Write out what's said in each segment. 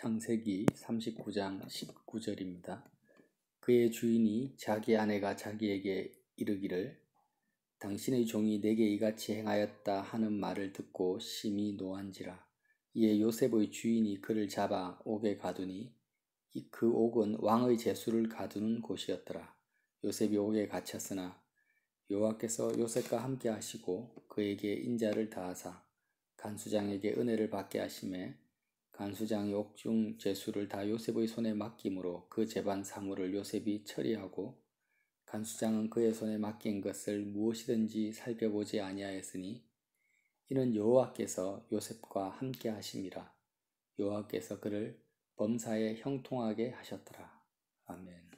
창세기 39장 19절입니다. 그의 주인이 자기 아내가 자기에게 이르기를 당신의 종이 내게 이같이 행하였다 하는 말을 듣고 심히 노한지라. 이에 요셉의 주인이 그를 잡아 옥에 가두니 그 옥은 왕의 제수를 가두는 곳이었더라. 요셉이 옥에 갇혔으나 여호와께서 요셉과 함께 하시고 그에게 인자를 다하사 간수장에게 은혜를 받게 하심에 간수장이 옥중 제수를 다 요셉의 손에 맡김으로 그 제반 사물을 요셉이 처리하고 간수장은 그의 손에 맡긴 것을 무엇이든지 살펴보지 아니하였으니 이는 여호와께서 요셉과 함께 하심이라. 여호와께서 그를 범사에 형통하게 하셨더라. 아멘.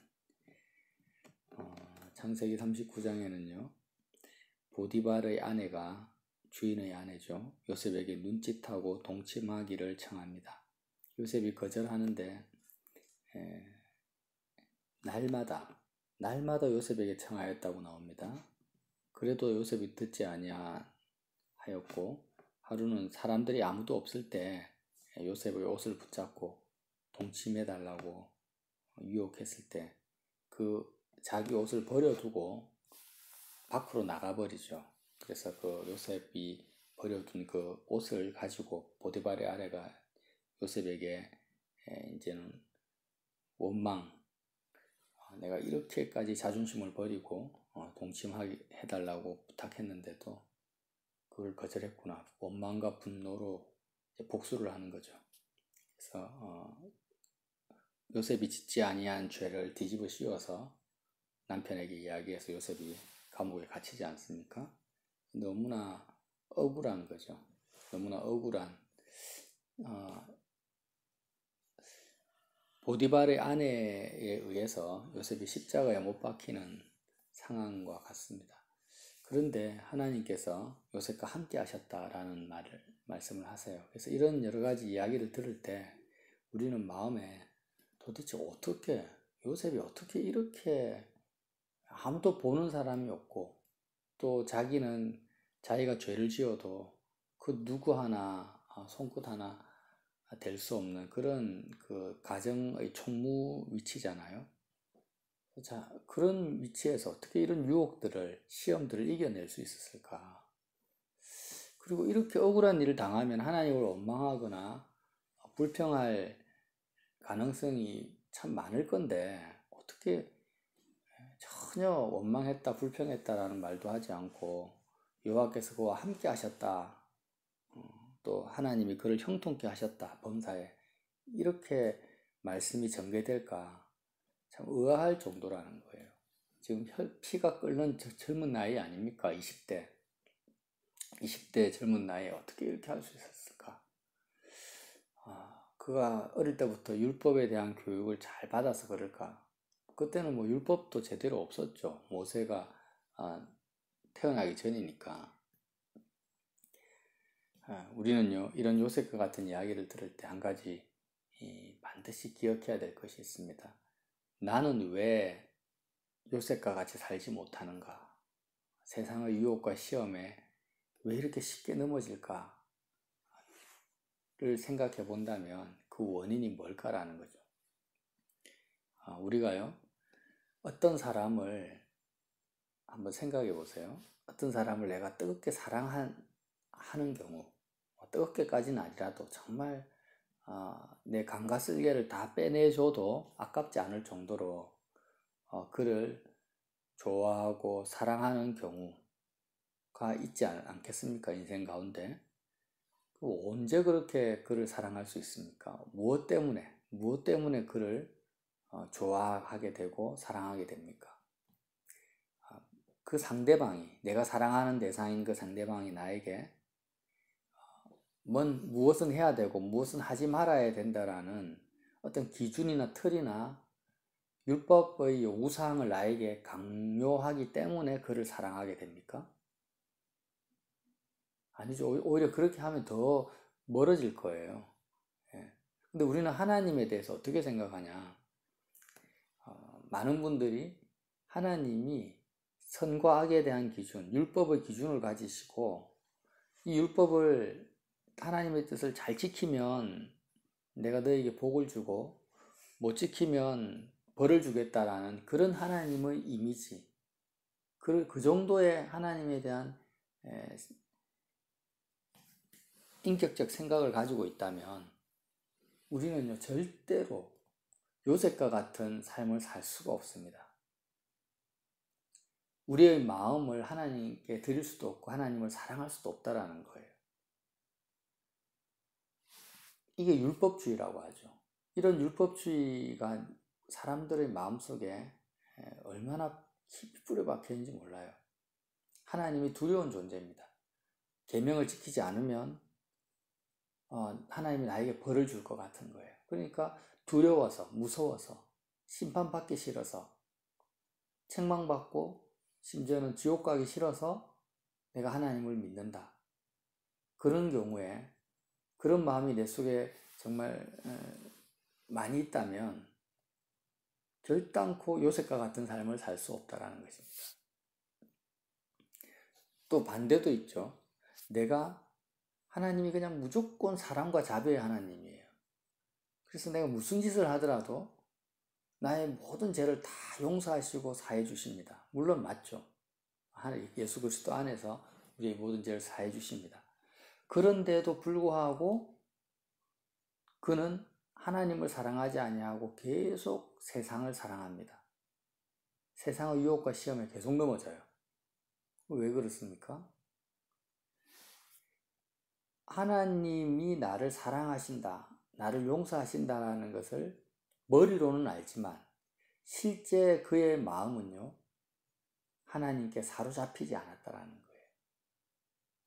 창세기 39장에는요 보디발의 아내가 주인의 아내죠. 요셉에게 눈짓하고 동침하기를 청합니다. 요셉이 거절하는데 날마다 요셉에게 청하였다고 나옵니다. 그래도 요셉이 듣지 아니하였고 하루는 사람들이 아무도 없을 때 요셉의 옷을 붙잡고 동침해달라고 유혹했을 때 그 자기 옷을 버려두고 밖으로 나가버리죠. 그래서 그 요셉이 버려둔 그 옷을 가지고 보디발의 아내가 요셉에게 이제는 원망, 내가 이렇게까지 자존심을 버리고 동침해달라고 부탁했는데도 그걸 거절했구나. 원망과 분노로 복수를 하는 거죠. 그래서 요셉이 짓지 아니한 죄를 뒤집어 씌워서 남편에게 이야기해서 요셉이 감옥에 갇히지 않습니까? 너무나 억울한 거죠. 너무나 억울한 보디발의 아내에 의해서 요셉이 십자가에 못 박히는 상황과 같습니다. 그런데 하나님께서 요셉과 함께 하셨다라는 말씀을 하세요. 그래서 이런 여러 가지 이야기를 들을 때 우리는 마음에 도대체 어떻게 요셉이 어떻게 이렇게 아무도 보는 사람이 없고 또 자기는 자기가 죄를 지어도 그 누구 하나 손끝 하나 될 수 없는 그런 그 가정의 총무 위치잖아요. 자, 그런 위치에서 어떻게 이런 유혹들을 시험들을 이겨낼 수 있었을까? 그리고 이렇게 억울한 일을 당하면 하나님을 원망하거나 불평할 가능성이 참 많을 건데 어떻게 전혀 원망했다 불평했다라는 말도 하지 않고 여호와께서 그와 함께 하셨다, 또 하나님이 그를 형통케 하셨다 범사에, 이렇게 말씀이 전개될까 참 의아할 정도라는 거예요. 지금 피가 끓는 젊은 나이 아닙니까? 20대 젊은 나이에 어떻게 이렇게 할 수 있었을까? 그가 어릴 때부터 율법에 대한 교육을 잘 받아서 그럴까? 그때는 뭐 율법도 제대로 없었죠. 모세가 태어나기 전이니까. 우리는요 이런 요셉과 같은 이야기를 들을 때 한 가지 반드시 기억해야 될 것이 있습니다. 나는 왜 요셉과 같이 살지 못하는가? 세상의 유혹과 시험에 왜 이렇게 쉽게 넘어질까를 생각해 본다면 그 원인이 뭘까라는 거죠. 우리가요 어떤 사람을 한번 생각해 보세요. 어떤 사람을 내가 뜨겁게 사랑하는 경우, 뜨겁게까지는 아니라도 정말 내 감과 쓸개를 다 빼내줘도 아깝지 않을 정도로 그를 좋아하고 사랑하는 경우가 있지 않겠습니까? 인생 가운데. 언제 그렇게 그를 사랑할 수 있습니까? 무엇 때문에 그를 좋아하게 되고 사랑하게 됩니까? 그 상대방이, 내가 사랑하는 대상인 그 상대방이 나에게 무엇은 해야 되고 무엇은 하지 말아야 된다라는 어떤 기준이나 틀이나 율법의 요구사항을 나에게 강요하기 때문에 그를 사랑하게 됩니까? 아니죠. 오히려 그렇게 하면 더 멀어질 거예요. 근데 우리는 하나님에 대해서 어떻게 생각하냐? 많은 분들이 하나님이 선과 악에 대한 기준, 율법의 기준을 가지시고 이 율법을 하나님의 뜻을 잘 지키면 내가 너에게 복을 주고 못 지키면 벌을 주겠다라는 그런 하나님의 이미지, 그 정도의 하나님에 대한 인격적 생각을 가지고 있다면 우리는요, 절대로 요셉과 같은 삶을 살 수가 없습니다. 우리의 마음을 하나님께 드릴 수도 없고 하나님을 사랑할 수도 없다라는 거예요. 이게 율법주의라고 하죠. 이런 율법주의가 사람들의 마음속에 얼마나 깊이 뿌려박혀 있는지 몰라요. 하나님이 두려운 존재입니다. 계명을 지키지 않으면 하나님이 나에게 벌을 줄 것 같은 거예요. 그러니까 두려워서, 무서워서, 심판받기 싫어서, 책망받고 심지어는 지옥 가기 싫어서 내가 하나님을 믿는다. 그런 경우에 그런 마음이 내 속에 정말 많이 있다면 결단코 요셉과 같은 삶을 살 수 없다라는 것입니다. 또 반대도 있죠. 내가 하나님이 그냥 무조건 사랑과 자비의 하나님이에요. 그래서 내가 무슨 짓을 하더라도 나의 모든 죄를 다 용서하시고 사해 주십니다. 물론 맞죠. 예수 그리스도 안에서 우리의 모든 죄를 사해 주십니다. 그런데도 불구하고 그는 하나님을 사랑하지 아니하고 계속 세상을 사랑합니다. 세상의 유혹과 시험에 계속 넘어져요. 왜 그렇습니까? 하나님이 나를 사랑하신다, 나를 용서하신다는 것을 머리로는 알지만 실제 그의 마음은요, 하나님께 사로잡히지 않았다라는 거예요.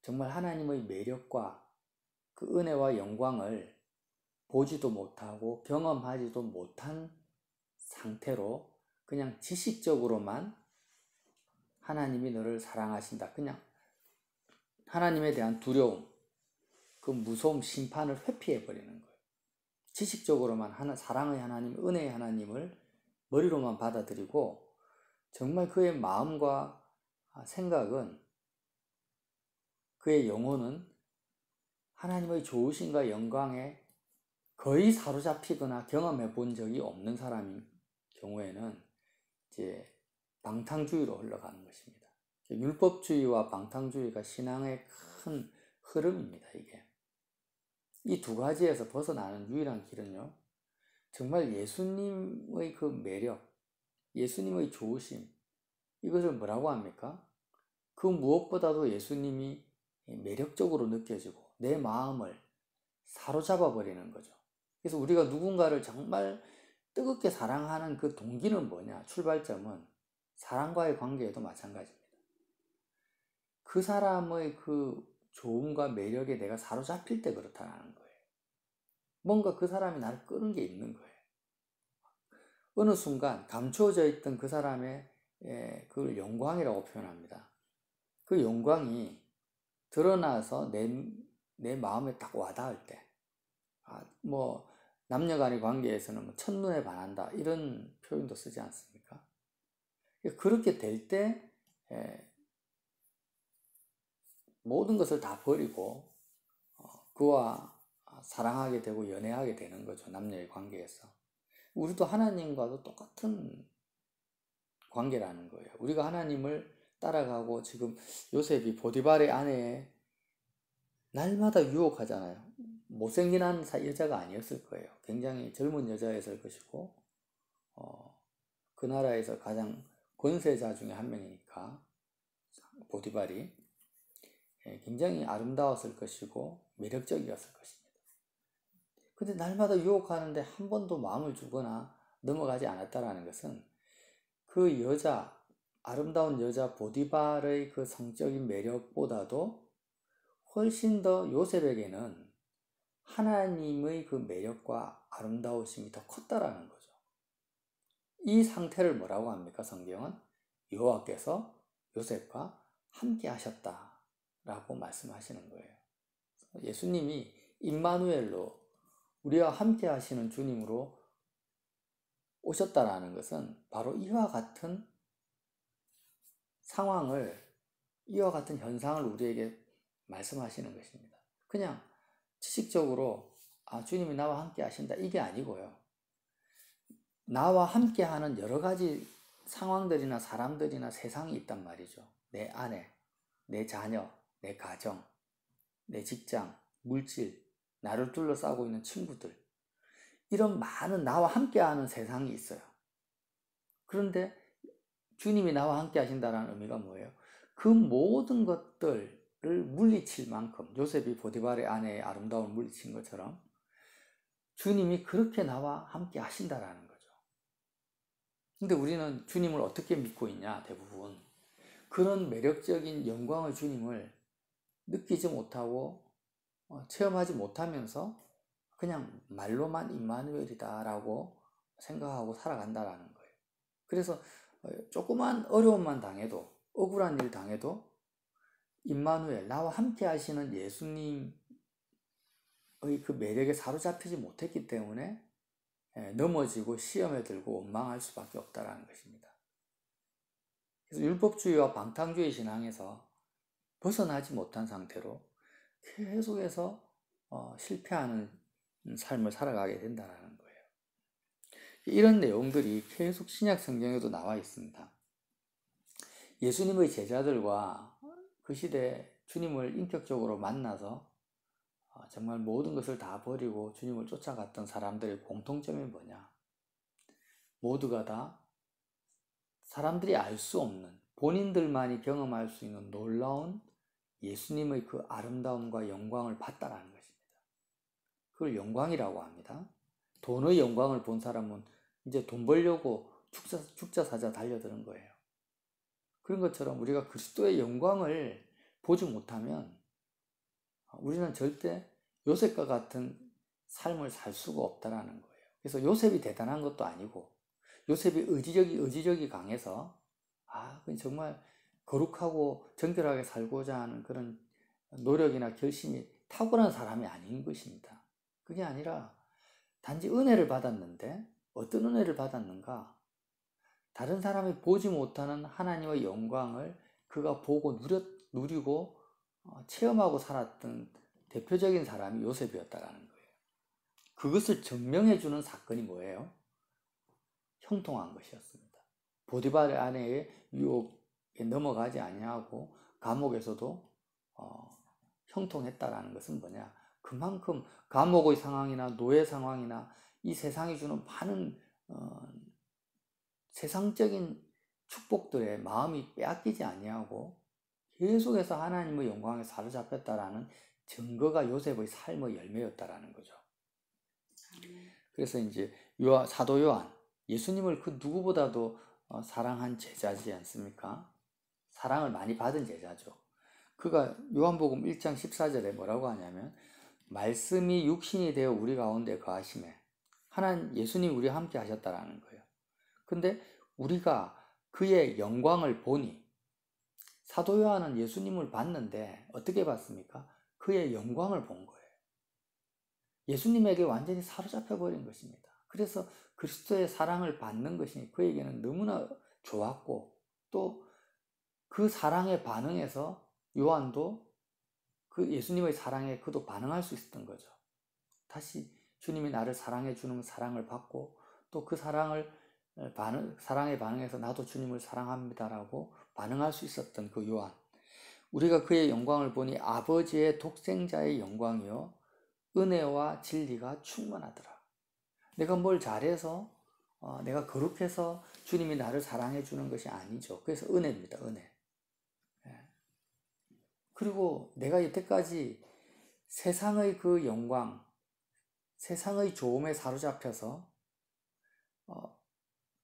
정말 하나님의 매력과 그 은혜와 영광을 보지도 못하고 경험하지도 못한 상태로 그냥 지식적으로만 하나님이 너를 사랑하신다, 그냥 하나님에 대한 두려움, 그 무서움, 심판을 회피해버리는 거예요. 지식적으로만 사랑의 하나님, 은혜의 하나님을 머리로만 받아들이고 정말 그의 마음과 생각은, 그의 영혼은 하나님의 좋으심과 영광에 거의 사로잡히거나 경험해 본 적이 없는 사람인 경우에는 이제 방탕주의로 흘러가는 것입니다. 율법주의와 방탕주의가 신앙의 큰 흐름입니다. 이게 이 두 가지에서 벗어나는 유일한 길은요, 정말 예수님의 그 매력, 예수님의 좋으심, 이것을 뭐라고 합니까? 그 무엇보다도 예수님이 매력적으로 느껴지고 내 마음을 사로잡아 버리는 거죠. 그래서 우리가 누군가를 정말 뜨겁게 사랑하는 그 동기는 뭐냐? 출발점은 사랑과의 관계에도 마찬가지입니다. 그 사람의 그 좋음과 매력에 내가 사로잡힐 때 그렇다는 거예요. 뭔가 그 사람이 나를 끄는 게 있는 거예요. 어느 순간 감추어져 있던 그 사람의 그걸 영광이라고 표현합니다. 그 영광이 드러나서 내 마음에 딱 와닿을 때, 뭐 남녀간의 관계에서는 뭐 첫눈에 반한다 이런 표현도 쓰지 않습니까? 그렇게 될 때 모든 것을 다 버리고 그와 사랑하게 되고 연애하게 되는 거죠. 남녀의 관계에서. 우리도 하나님과도 똑같은 관계라는 거예요. 우리가 하나님을 따라가고, 지금 요셉이 보디발의 아내에 날마다 유혹하잖아요. 못생긴 여자가 아니었을 거예요. 굉장히 젊은 여자였을 것이고, 그 나라에서 가장 권세자 중에 한 명이니까 보디발이 굉장히 아름다웠을 것이고 매력적이었을 것입니다. 근데 날마다 유혹하는데 한 번도 마음을 주거나 넘어가지 않았다라는 것은 그 여자, 아름다운 여자 보디발의 그 성적인 매력보다도 훨씬 더 요셉에게는 하나님의 그 매력과 아름다우심이 더 컸다라는 거죠. 이 상태를 뭐라고 합니까? 성경은 여호와께서 요셉과 함께 하셨다라고 말씀하시는 거예요. 예수님이 임마누엘로, 우리와 함께 하시는 주님으로 오셨다라는 것은 바로 이와 같은 상황을, 이와 같은 현상을 우리에게 말씀하시는 것입니다. 그냥 지식적으로 주님이 나와 함께 하신다 이게 아니고요. 나와 함께 하는 여러 가지 상황들이나 사람들이나 세상이 있단 말이죠. 내 아내, 내 자녀, 내 가정, 내 직장, 물질, 나를 둘러싸고 있는 친구들, 이런 많은 나와 함께하는 세상이 있어요. 그런데 주님이 나와 함께 하신다는 의미가 뭐예요? 그 모든 것들을 물리칠 만큼, 요셉이 보디발의 아내의 아름다움을 물리친 것처럼 주님이 그렇게 나와 함께 하신다라는 거죠. 근데 우리는 주님을 어떻게 믿고 있냐? 대부분 그런 매력적인 영광의 주님을 느끼지 못하고 체험하지 못하면서 그냥 말로만 임마누엘이다 라고 생각하고 살아간다라는 거예요. 그래서 조그만 어려움만 당해도, 억울한 일 당해도 임마누엘, 나와 함께 하시는 예수님의 그 매력에 사로잡히지 못했기 때문에 넘어지고 시험에 들고 원망할 수밖에 없다라는 것입니다. 그래서 율법주의와 방탕주의 신앙에서 벗어나지 못한 상태로 계속해서 실패하는 삶을 살아가게 된다는 거예요. 이런 내용들이 계속 신약 성경에도 나와 있습니다. 예수님의 제자들과 그 시대 주님을 인격적으로 만나서 정말 모든 것을 다 버리고 주님을 쫓아갔던 사람들의 공통점이 뭐냐? 모두가 다 사람들이 알 수 없는, 본인들만이 경험할 수 있는 놀라운 예수님의 그 아름다움과 영광을 봤다라는 것입니다. 그걸 영광이라고 합니다. 돈의 영광을 본 사람은 이제 돈 벌려고 죽자 사자 달려드는 거예요. 그런 것처럼 우리가 그리스도의 영광을 보지 못하면 우리는 절대 요셉과 같은 삶을 살 수가 없다라는 거예요. 그래서 요셉이 대단한 것도 아니고 요셉이 의지력이 강해서 정말 거룩하고 정결하게 살고자 하는 그런 노력이나 결심이 탁월한 사람이 아닌 것입니다. 그게 아니라 단지 은혜를 받았는데 어떤 은혜를 받았는가? 다른 사람이 보지 못하는 하나님의 영광을 그가 보고 누리고 체험하고 살았던 대표적인 사람이 요셉이었다라는 거예요. 그것을 증명해주는 사건이 뭐예요? 형통한 것이었습니다. 보디발의 아내의 유혹에 넘어가지 아니하고 감옥에서도 형통했다라는 것은 뭐냐? 그만큼 감옥의 상황이나 노예 상황이나 이 세상이 주는 많은 세상적인 축복들에 마음이 빼앗기지 아니하고 계속해서 하나님의 영광에 사로잡혔다라는 증거가 요셉의 삶의 열매였다라는 거죠. 그래서 이제 사도 요한, 예수님을 그 누구보다도 사랑한 제자지 않습니까? 사랑을 많이 받은 제자죠. 그가 요한복음 1장 14절에 뭐라고 하냐면 말씀이 육신이 되어 우리 가운데 거하심에 하나님 예수님 우리와 함께 하셨다라는 거예요. 근데 우리가 그의 영광을 보니 사도 요한은 예수님을 봤는데 어떻게 봤습니까? 그의 영광을 본 거예요. 예수님에게 완전히 사로잡혀 버린 것입니다. 그래서 그리스도의 사랑을 받는 것이 그에게는 너무나 좋았고 또 그 사랑에 반응해서 요한도 그 예수님의 사랑에 그도 반응할 수 있었던 거죠. 다시 주님이 나를 사랑해 주는 사랑을 받고 또 그 사랑에 반응해서 나도 주님을 사랑합니다라고 반응할 수 있었던 그 요한. 우리가 그의 영광을 보니 아버지의 독생자의 영광이요 은혜와 진리가 충만하더라. 내가 뭘 잘해서 내가 거룩해서 주님이 나를 사랑해 주는 것이 아니죠. 그래서 은혜입니다. 은혜. 그리고 내가 여태까지 세상의 그 영광, 세상의 좋음에 사로잡혀서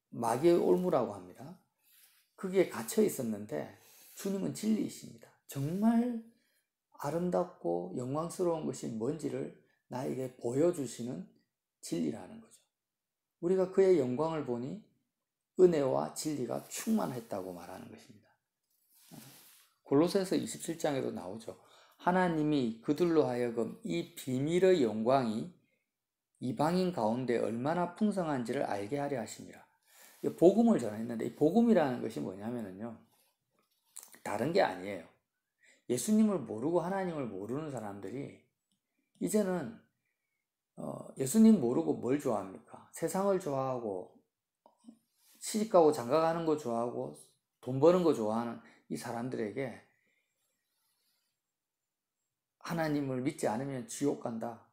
마귀의 올무라고 합니다. 거기에 갇혀 있었는데 주님은 진리이십니다. 정말 아름답고 영광스러운 것이 뭔지를 나에게 보여주시는 진리라는 거죠. 우리가 그의 영광을 보니 은혜와 진리가 충만했다고 말하는 것입니다. 골로새서 27장에도 나오죠. 하나님이 그들로 하여금 이 비밀의 영광이 이방인 가운데 얼마나 풍성한지를 알게 하려 하심이라. 복음을 전했는데 이 복음이라는 것이 뭐냐면요. 다른 게 아니에요. 예수님을 모르고 하나님을 모르는 사람들이 이제는 예수님 모르고 뭘 좋아합니까? 세상을 좋아하고 시집가고 장가가는 거 좋아하고 돈 버는 거 좋아하는 이 사람들에게 하나님을 믿지 않으면 지옥 간다.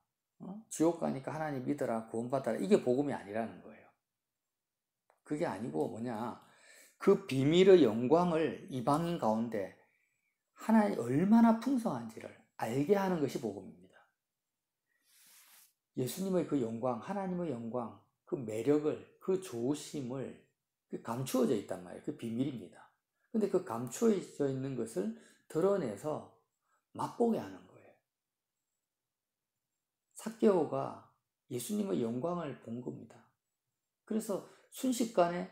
지옥 가니까 하나님 믿어라, 구원받아라. 이게 복음이 아니라는 거예요. 그게 아니고 뭐냐, 그 비밀의 영광을 이방인 가운데 하나님이 얼마나 풍성한지를 알게 하는 것이 복음입니다. 예수님의 그 영광, 하나님의 영광, 그 매력을, 그 좋으심을 감추어져 있단 말이에요. 그 비밀입니다. 근데 그 감추어져 있는 것을 드러내서 맛보게 하는 거예요. 삭개오가 예수님의 영광을 본 겁니다. 그래서 순식간에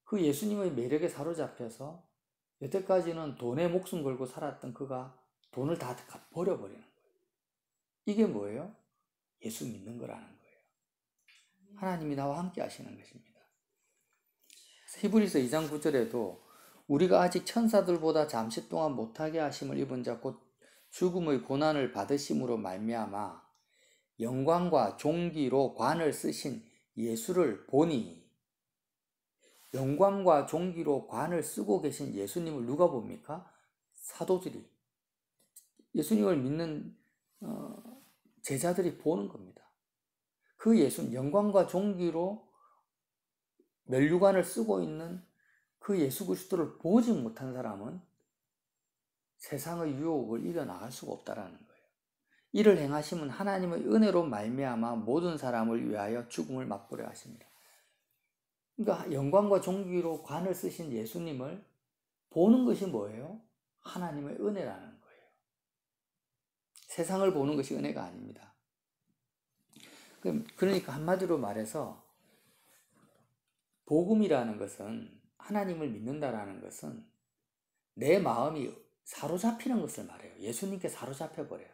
그 예수님의 매력에 사로잡혀서 여태까지는 돈에 목숨 걸고 살았던 그가 돈을 다 버려버리는 거예요. 이게 뭐예요? 예수 믿는 거라는 거예요. 하나님이 나와 함께 하시는 것입니다. 히브리서 2장 9절에도 우리가 아직 천사들보다 잠시 동안 못하게 하심을 입은 자 곧 죽음의 고난을 받으심으로 말미암아 영광과 존귀로 관을 쓰신 예수를 보니, 영광과 존귀로 관을 쓰고 계신 예수님을 누가 봅니까? 사도들이, 예수님을 믿는 제자들이 보는 겁니다. 그 예수, 영광과 존귀로 면류관을 쓰고 있는 그 예수 그리스도를 보지 못한 사람은 세상의 유혹을 이겨나갈 수가 없다라는 거예요. 이를 행하심은 하나님의 은혜로 말미암아 모든 사람을 위하여 죽음을 맛보려 하십니다. 그러니까 영광과 존귀로 관을 쓰신 예수님을 보는 것이 뭐예요? 하나님의 은혜라는 거예요. 세상을 보는 것이 은혜가 아닙니다. 그러니까 한마디로 말해서 복음이라는 것은, 하나님을 믿는다라는 것은 내 마음이 사로잡히는 것을 말해요. 예수님께 사로잡혀 버려요.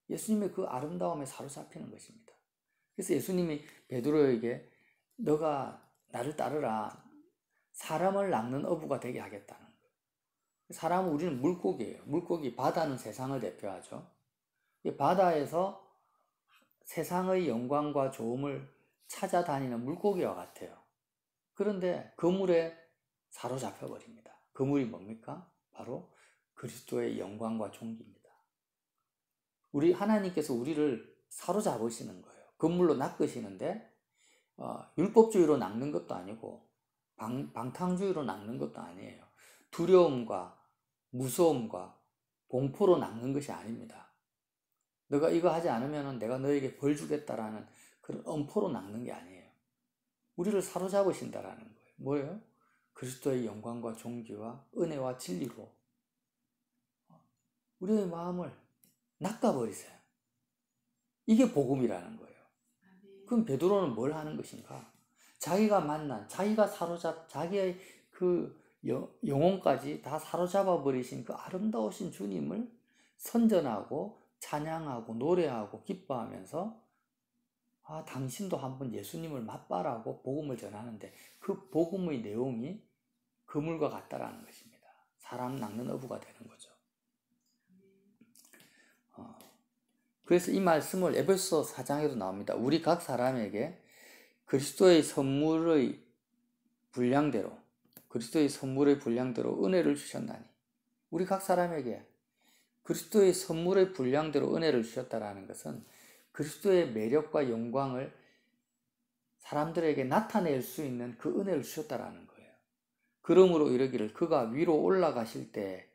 예수님의 그 아름다움에 사로잡히는 것입니다. 그래서 예수님이 베드로에게 너가 나를 따르라, 사람을 낚는 어부가 되게 하겠다는 거예요. 사람은, 우리는 물고기예요. 물고기, 바다는 세상을 대표하죠. 바다에서 세상의 영광과 좋음을 찾아다니는 물고기와 같아요. 그런데 그물에 사로잡혀 버립니다. 그물이 뭡니까? 바로 그리스도의 영광과 존귀입니다. 우리 하나님께서 우리를 사로잡으시는 거예요. 그물로 낚으시는데 율법주의로 낚는 것도 아니고 방탕주의로 낚는 것도 아니에요. 두려움과 무서움과 공포로 낚는 것이 아닙니다. 너가 이거 하지 않으면 내가 너에게 벌 주겠다라는 그런 엄포로 낚는 게 아니에요. 우리를 사로잡으신다라는 거예요. 뭐예요? 그리스도의 영광과 존귀와 은혜와 진리로 우리의 마음을 낚아버리세요. 이게 복음이라는 거예요. 그럼 베드로는 뭘 하는 것인가? 자기가 만난, 자기가 자기의 그 영혼까지 다 사로잡아 버리신 그 아름다우신 주님을 선전하고 찬양하고 노래하고 기뻐하면서 당신도 한번 예수님을 맛봐라고 복음을 전하는데, 그 복음의 내용이 그물과 같다라는 것입니다. 사람 낚는 어부가 되는 거죠. 그래서 이 말씀을 에베소 4장에도 나옵니다. 우리 각 사람에게 그리스도의 선물의 분량대로 은혜를 주셨나니, 우리 각 사람에게 그리스도의 선물의 분량대로 은혜를 주셨다라는 것은 그리스도의 매력과 영광을 사람들에게 나타낼 수 있는 그 은혜를 주셨다라는 거예요. 그러므로 이르기를 그가 위로 올라가실 때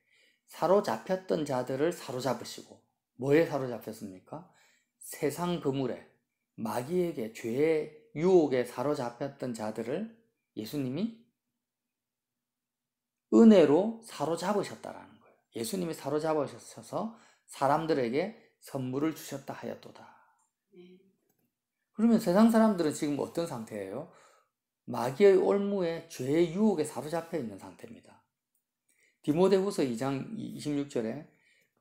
사로잡혔던 자들을 사로잡으시고, 뭐에 사로잡혔습니까? 세상 그물에, 마귀에게, 죄의 유혹에 사로잡혔던 자들을 예수님이 은혜로 사로잡으셨다라는 거예요. 예수님이 사로잡으셔서 사람들에게 선물을 주셨다 하였도다. 그러면 세상 사람들은 지금 어떤 상태예요? 마귀의 올무에, 죄의 유혹에 사로잡혀 있는 상태입니다. 디모데후서 2장 26절에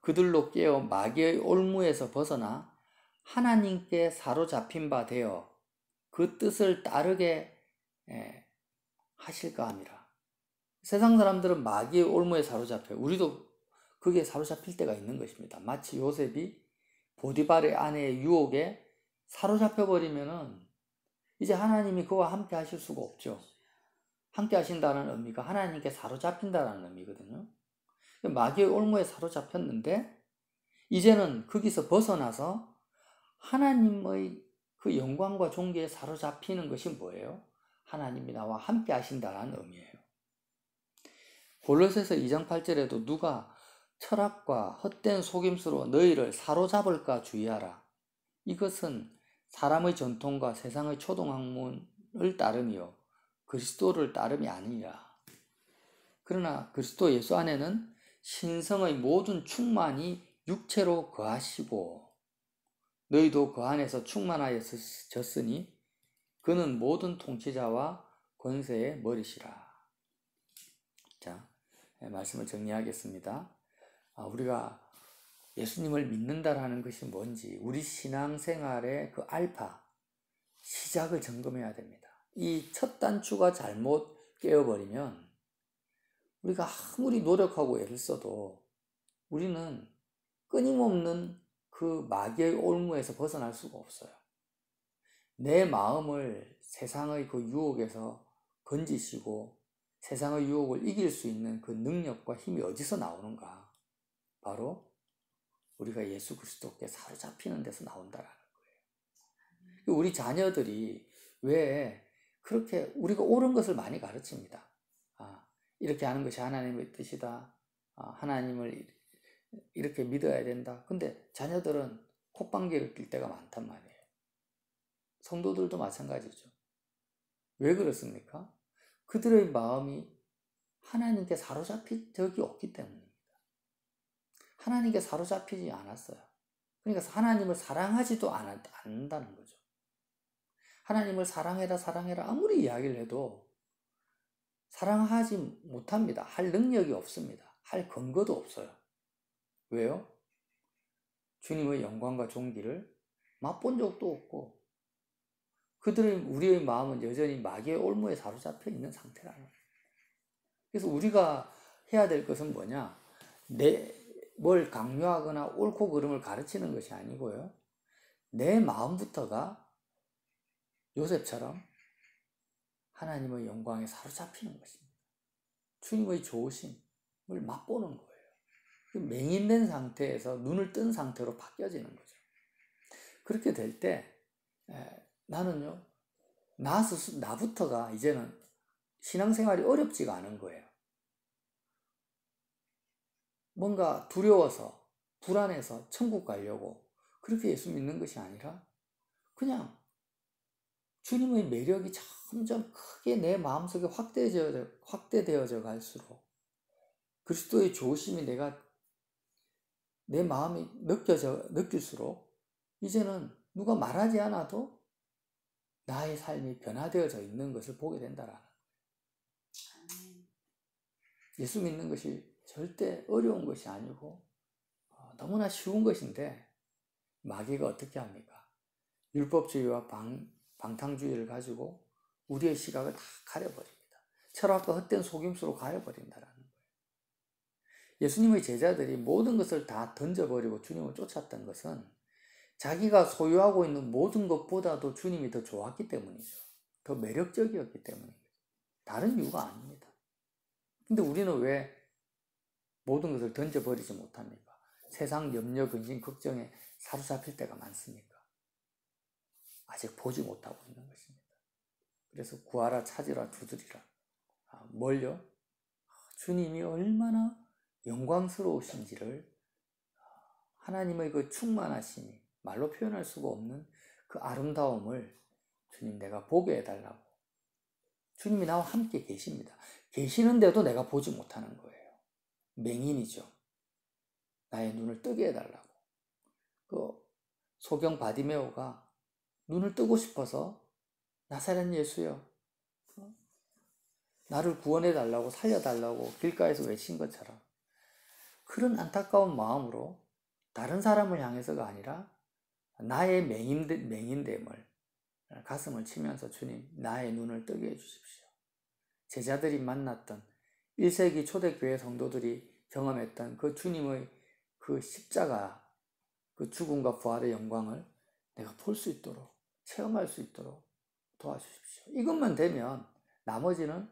그들로 깨어 마귀의 올무에서 벗어나 하나님께 사로잡힌 바 되어 그 뜻을 따르게 하실까 함이라. 세상 사람들은 마귀의 올무에 사로잡혀요. 우리도 그게 사로잡힐 때가 있는 것입니다. 마치 요셉이 보디발의 아내의 유혹에 사로잡혀 버리면은 이제 하나님이 그와 함께 하실 수가 없죠. 함께 하신다는 의미가 하나님께 사로잡힌다는 의미거든요. 마귀의 올무에 사로잡혔는데 이제는 거기서 벗어나서 하나님의 그 영광과 존귀에 사로잡히는 것이 뭐예요? 하나님이 나와 함께 하신다는 의미예요. 골로새서 2장 8절에도 누가 철학과 헛된 속임수로 너희를 사로잡을까 주의하라. 이것은 사람의 전통과 세상의 초등학문을 따름이요 그리스도를 따름이 아니라. 그러나 그리스도 예수 안에는 신성의 모든 충만이 육체로 거하시고 너희도 그 안에서 충만하였으니 그는 모든 통치자와 권세의 머리시라. 자, 말씀을 정리하겠습니다. 우리가 예수님을 믿는다라는 것이 뭔지 우리 신앙생활의 그 알파, 시작을 점검해야 됩니다. 이 첫 단추가 잘못 깨어버리면 우리가 아무리 노력하고 애를 써도 우리는 끊임없는 그 마귀의 올무에서 벗어날 수가 없어요. 내 마음을 세상의 그 유혹에서 건지시고 세상의 유혹을 이길 수 있는 그 능력과 힘이 어디서 나오는가? 바로 우리가 예수 그리스도께 사로잡히는 데서 나온다라는 거예요. 우리 자녀들이 왜 그렇게 우리가 옳은 것을 많이 가르칩니다. 이렇게 하는 것이 하나님의 뜻이다. 하나님을 이렇게 믿어야 된다. 근데 자녀들은 콧방귀를 낄 때가 많단 말이에요. 성도들도 마찬가지죠. 왜 그렇습니까? 그들의 마음이 하나님께 사로잡힌 적이 없기 때문입니다. 하나님께 사로잡히지 않았어요. 그러니까 하나님을 사랑하지도 않는다는 거죠. 하나님을 사랑해라 사랑해라 아무리 이야기를 해도 사랑하지 못합니다. 할 능력이 없습니다. 할 근거도 없어요. 왜요? 주님의 영광과 존귀를 맛본 적도 없고 우리의 마음은 여전히 마귀의 올무에 사로잡혀 있는 상태라는 거예요. 그래서 우리가 해야 될 것은 뭐냐? 뭘 강요하거나 옳고 그름을 가르치는 것이 아니고요. 내 마음부터가 요셉처럼 하나님의 영광에 사로잡히는 것입니다. 주님의 좋으심을 맛보는 거예요. 맹인된 상태에서 눈을 뜬 상태로 바뀌어지는 거죠. 그렇게 될 때 나는요, 나부터가 이제는 신앙생활이 어렵지가 않은 거예요. 뭔가 두려워서 불안해서 천국 가려고 그렇게 예수 믿는 것이 아니라 그냥 주님의 매력이 점점 크게 내 마음속에 확대되어져 갈수록 그리스도의 좋으심이 내 마음이 느낄수록 이제는 누가 말하지 않아도 나의 삶이 변화되어져 있는 것을 보게 된다라는 거예요. 예수 믿는 것이 절대 어려운 것이 아니고 너무나 쉬운 것인데 마귀가 어떻게 합니까? 율법주의와 방탕주의를 가지고 우리의 시각을 다 가려버립니다. 철학과 헛된 속임수로 가려버린다라는 거예요. 예수님의 제자들이 모든 것을 다 던져버리고 주님을 쫓았던 것은 자기가 소유하고 있는 모든 것보다도 주님이 더 좋았기 때문이죠. 더 매력적이었기 때문이죠. 다른 이유가 아닙니다. 근데 우리는 왜 모든 것을 던져버리지 못합니까? 세상 염려, 근심, 걱정에 사로잡힐 때가 많습니까? 아직 보지 못하고 있는 것입니다. 그래서 구하라, 찾으라, 두드리라. 뭘요? 주님이 얼마나 영광스러우신지를 하나님의 그 충만하심이 말로 표현할 수가 없는 그 아름다움을 주님 내가 보게 해달라고. 주님이 나와 함께 계십니다. 계시는데도 내가 보지 못하는 거예요. 맹인이죠. 나의 눈을 뜨게 해달라고. 그 소경 바디메오가 눈을 뜨고 싶어서 나사렛 예수여 나를 구원해달라고 살려달라고 길가에서 외친 것처럼 그런 안타까운 마음으로 다른 사람을 향해서가 아니라 나의 맹인됨을 가슴을 치면서 주님 나의 눈을 뜨게 해주십시오. 제자들이 만났던 1세기 초대교회 성도들이 경험했던 그 주님의 그 십자가 그 죽음과 부활의 영광을 내가 볼 수 있도록, 체험할 수 있도록 도와주십시오. 이것만 되면 나머지는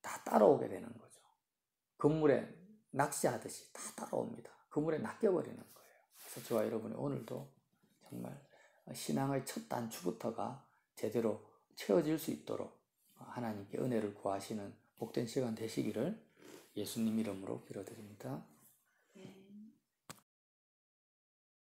다 따라오게 되는 거죠. 그물에 낚시하듯이 다 따라옵니다. 그물에 낚여버리는 거예요. 그래서 저와 여러분이 오늘도 정말 신앙의 첫 단추부터가 제대로 채워질 수 있도록 하나님께 은혜를 구하시는 복된 시간 되시기를 예수님 이름으로 빌어드립니다.